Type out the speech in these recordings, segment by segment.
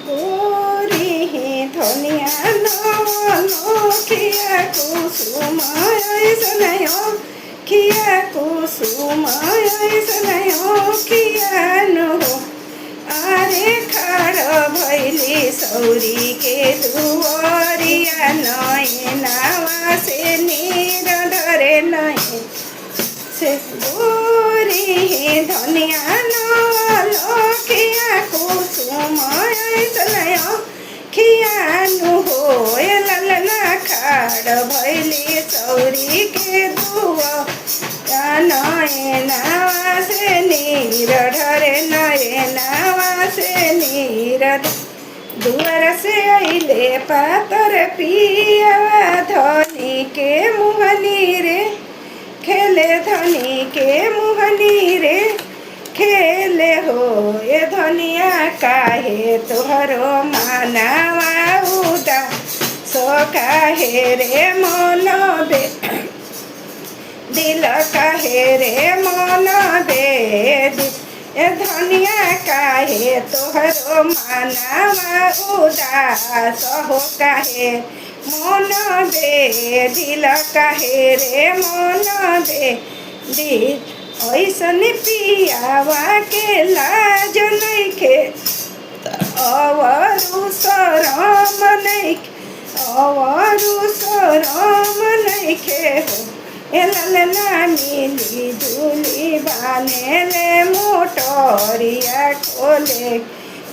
गोरी धनिया नखिया कुसुम ऐसन खिया कुसुम ऐसन खिया हो। अरे खड़ भैली सौरी के दुआरिया नैनावा से नीर धरे नैन से गोरी धनिया नखिया कुसुम ऐसन खियानु हो। ललना खाड़ भैली सौरी के दुआ नैनावा से नीर ढरे नैनावा से नीर दुआर से अइले पातर पिया धनी के मुहनी रे खेले धनी के मुहनी रे खेले हो। ये धनिया काहे तोहरो मानवा उदास काहे रे मन बे दिल काहे रे मन बे ए धनिया काहे तोहरो मानवा उदास हो काहे मन बे दिल काहे रे मन बे दिल ऐसन पियावा के लाज नइखे अवरु शरम नइखे अवरु शरम नइखे हो। ए ललना मिली जुली बानेले मोटरिया खोले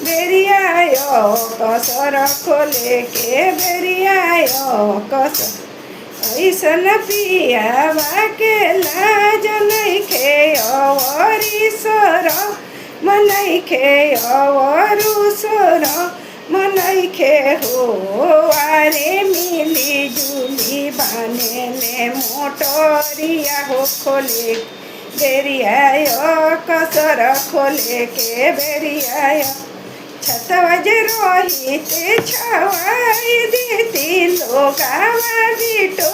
बेरिया कसर खोले के बेरिया कसर ऐसन पियावा के लाज नइखे अवरी शरम नइखे अवरु शरम नइखे हो। अरे मिली जुली बानेले मोटरिया हो खोले बेरिया कसर खोले के बेरिया छतवा जे रहिते छवाई देती लोगावा बिटो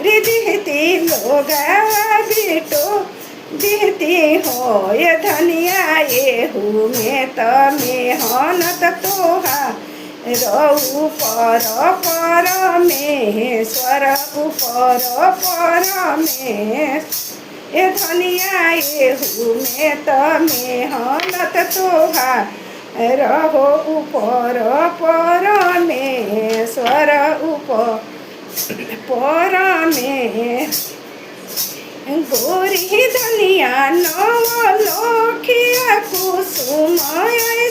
रे देती लोगावा बिटो देती हो। ये धनिया एहू में मेहनत तोहा रहू पर मेश्वर ऊपर में ये धनिया एहू में मेहनत तोहा रहो ऊपर परमेश्वर ऊपर में गोरी धनिया नखिया कुसुम